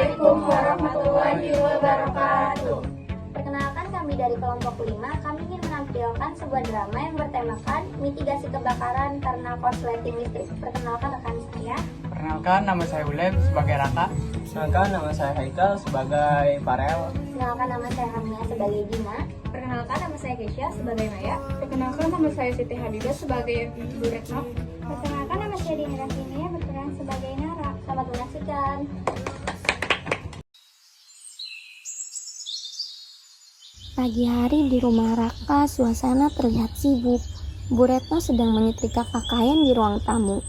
Assalamualaikum warahmatullahi wabarakatuh. Perkenalkan, kami dari kelompok 5, kami ingin menampilkan sebuah drama yang bertemakan mitigasi kebakaran karena korsleting listrik. Perkenalkan rekan saya. Perkenalkan, nama saya Uleb sebagai Raka. Perkenalkan, nama saya Haikal sebagai Farel. Perkenalkan, nama saya Hamia sebagai Dina. Perkenalkan, nama saya Kesya sebagai Maya. Perkenalkan, nama saya Siti Hadidah sebagai Bu Retno. Perkenalkan, nama saya Dina Rafinia berperan sebagai Nara. Selamat menyaksikan. Pagi hari di rumah Raka, suasana terlihat sibuk. Bu Retno sedang menyetrika pakaian di ruang tamu.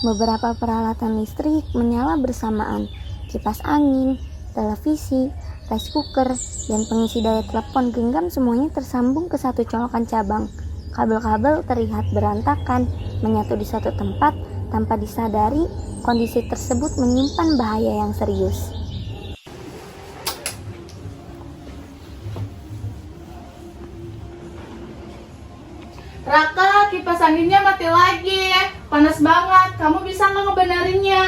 Beberapa peralatan listrik menyala bersamaan. Kipas angin, televisi, rice cooker, dan pengisi daya telepon genggam semuanya tersambung ke satu colokan cabang. Kabel-kabel terlihat berantakan, menyatu di satu tempat tanpa disadari. Kondisi tersebut menyimpan bahaya yang serius. Raka, kipas anginnya mati lagi. Panas banget. Kamu bisa nggak ngebenarinnya?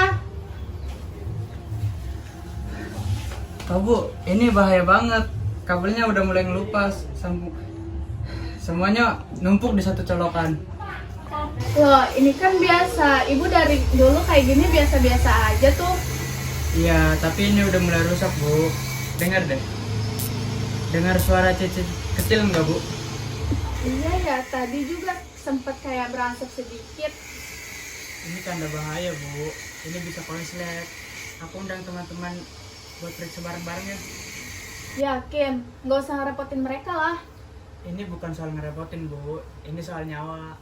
Bu, ini bahaya banget. Kabelnya udah mulai ngelupas. Semuanya numpuk di satu colokan. Loh, ini kan biasa. Ibu dari dulu kayak gini biasa-biasa aja tuh. Iya, tapi ini udah mulai rusak, Bu. Dengar deh. Dengar suara cicit kecil nggak, Bu? Iya ya, tadi juga sempet kayak berangsek sedikit. Ini tanda bahaya, Bu. Ini bisa konslet. Aku undang teman-teman buat periksa bareng-bareng ya. Yakin, nggak usah ngerepotin mereka lah. Ini bukan soal ngerepotin, Bu. Ini soal nyawa.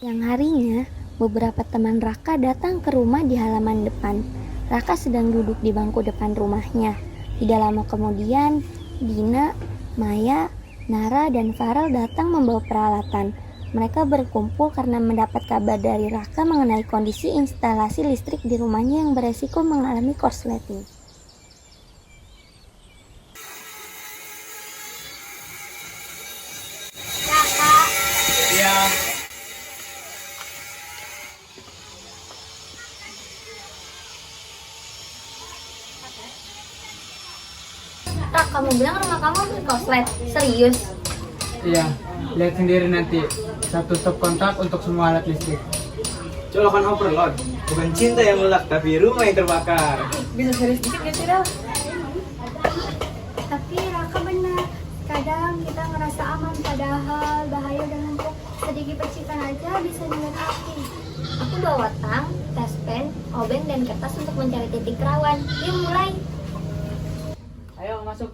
Yang harinya, beberapa teman Raka datang ke rumah di halaman depan. Raka sedang duduk di bangku depan rumahnya. Tidak lama kemudian, Dina, Maya, Nara, dan Farel datang membawa peralatan. Mereka berkumpul karena mendapat kabar dari Raka mengenai kondisi instalasi listrik di rumahnya yang beresiko mengalami korsleting. Iya. Rak, kamu bilang rumah kamu korslet? Serius? Iya, lihat sendiri nanti. Satu stop kontak untuk semua alat listrik. Colokan overload. Bukan cinta yang meledak, tapi rumah yang terbakar. Bisa serius dikit gak sih, Del? Tapi Raka benar. Kadang kita ngerasa aman, padahal bahaya udah numpuk. Sedikit percikan aja bisa nyulut api. Aku bawa tang, taspen, obeng, dan kertas untuk mencari titik rawan. Yuk mulai. Ayo masuk.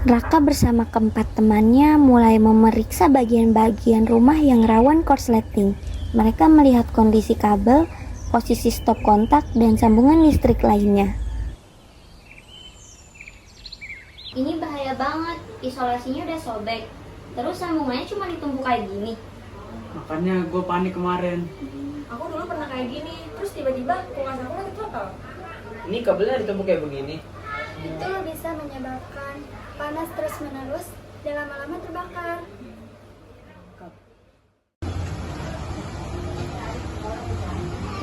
Raka bersama keempat temannya mulai memeriksa bagian-bagian rumah yang rawan korsleting. Mereka melihat kondisi kabel, posisi stop kontak, dan sambungan listrik lainnya. Ini bahaya banget, isolasinya udah sobek. Terus sambungannya cuma ditumpuk kayak gini. Makanya gue panik kemarin. Aku dulu pernah kayak gini, terus tiba-tiba kulkas aku lagi total. Ini kabelnya ditumpuk kayak begini. Itu bisa menyebabkan panas terus-menerus dan lama-lama terbakar.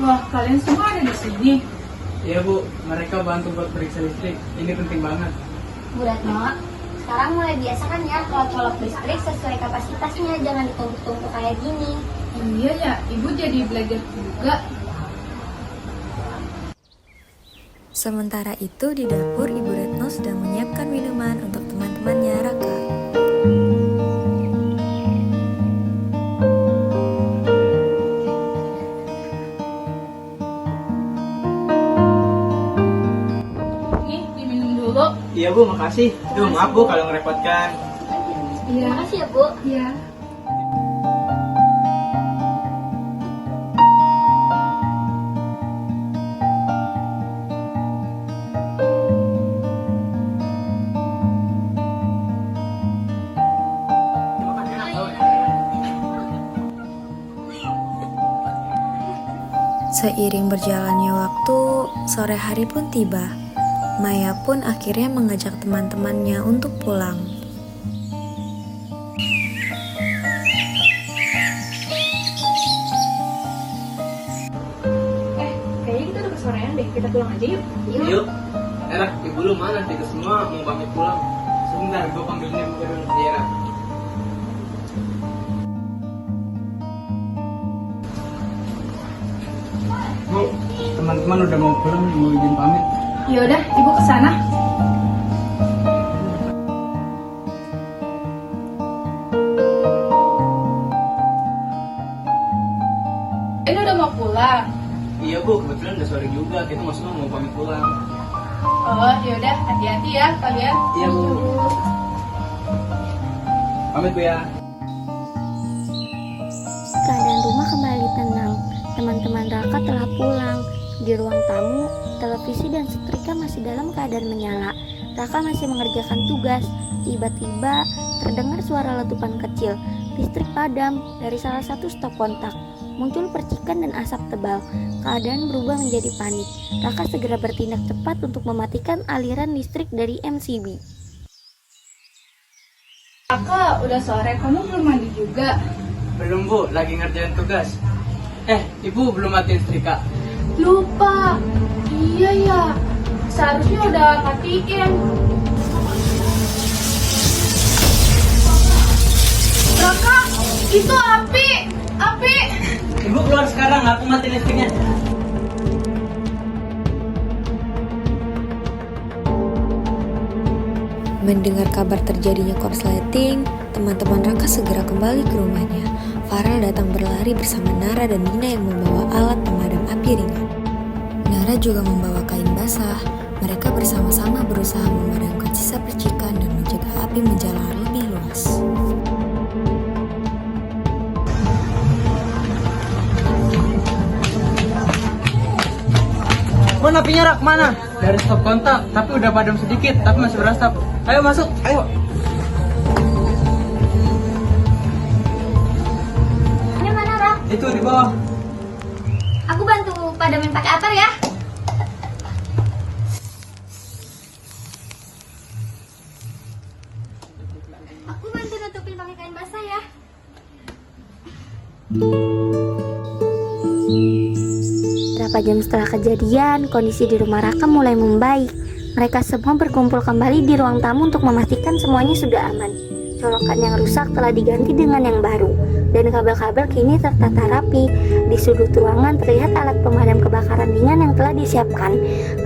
Wah, kalian semua ada di sini. Iya, Bu, mereka bantu buat periksa listrik. Ini penting banget. Bu Retno, sekarang mulai biasakan ya kalau colok listrik sesuai kapasitasnya, jangan ditumpuk-tumpuk kayak gini. Iya ya, ibu jadi belajar juga. Sementara itu di dapur, Ibu Retno sedang menyiapkan minuman untuk teman-temannya Raka. Nih, diminum dulu. Iya, Bu, makasih. Duh, maaf, Bu, kalau ngerepotkan. Iya. Makasih ya, Bu. Iya. Seiring berjalannya waktu, sore hari pun tiba. Maya pun akhirnya mengajak teman-temannya untuk pulang. pulang aja yuk. Yuk. Erak, ibu lu mana? Kita semua mau pamit pulang. Sebentar, gue panggilnya ibu dulu. Iya, Erak. Bu, teman-teman udah mau pulang, mau izin pamit. Yaudah, ibu kesana. Ini udah mau pulang. Iya bu, kebetulan udah sore juga. Kita mau semua mau pamit pulang. Oh, yaudah, hati-hati ya kalian. Iya bu. Pamit bu ya. Keadaan rumah kembali tenang. Teman-teman Raka telah pulang. Di ruang tamu, televisi dan setrika masih dalam keadaan menyala. Raka masih mengerjakan tugas. Tiba-tiba terdengar suara letupan kecil. Listrik padam dari salah satu stop kontak. Muncul percikan dan asap tebal. Keadaan berubah menjadi panik. Raka segera bertindak cepat untuk mematikan aliran listrik dari MCB. Kakak, udah sore, kamu belum mandi juga? Belum bu, lagi ngerjain tugas. Ibu belum matiin setrika. Lupa. Iya ya, seharusnya udah matiin. Raka, itu api. Api. Ibu keluar sekarang, aku matiin listriknya. Mendengar kabar terjadinya korsleting, teman-teman Raka segera kembali ke rumahnya. Farel datang berlari bersama Nara dan Dina yang membawa alat pemadam api ringan. Nara juga membawa kain basah. Mereka bersama-sama berusaha memadamkan sisa percikan dan mencegah api menjalar lebih luas. Mana apinya Rak? Mana? Dari stop kontak, tapi udah padam sedikit, tapi masih berasap. Ayo masuk, ayo. Ini mana, Rak? Itu di bawah. Aku bantu padamin pakai apa ya? Aku bantu nutupin pakai kain basah ya. Beberapa jam setelah kejadian, kondisi di rumah Raka mulai membaik. Mereka semua berkumpul kembali di ruang tamu untuk memastikan semuanya sudah aman. Colokan yang rusak telah diganti dengan yang baru, dan kabel-kabel kini tertata rapi. Di sudut ruangan terlihat alat pemadam kebakaran ringan yang telah disiapkan.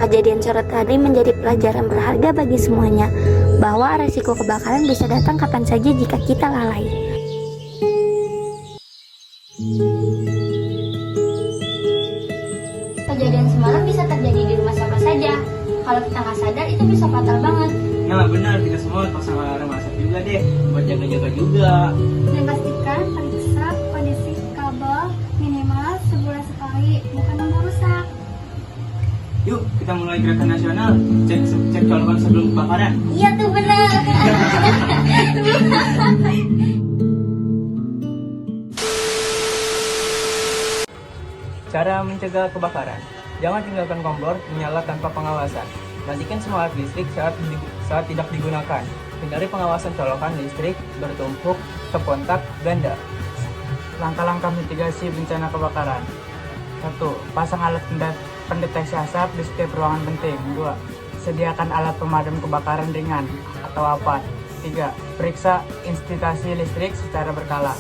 Kejadian sore tadi menjadi pelajaran berharga bagi semuanya, bahwa resiko kebakaran bisa datang kapan saja jika kita lalai. Kejadian semalam bisa terjadi di rumah siapa saja. Kalau kita nggak sadar itu bisa fatal banget. Nah benar, kita semua pasang alarm asap juga deh. Buat jaga-jaga juga. Dan pastikan periksa kondisi kabel minimal sebulan sekali, bukan nunggu rusak. Yuk, kita mulai gerakan nasional. Cek colokan sebelum kebakaran. Iya tuh benar. Cara mencegah kebakaran. Jangan tinggalkan kompor menyala tanpa pengawasan. Matikan semua alat listrik saat tidak digunakan. Hindari pengawasan colokan listrik, bertumpuk, stop kontak, ganda. Langkah-langkah mitigasi bencana kebakaran. 1. Pasang alat pendeteksi asap di setiap ruangan penting. 2. Sediakan alat pemadam kebakaran ringan atau APAT. 3. Periksa instalasi listrik secara berkala.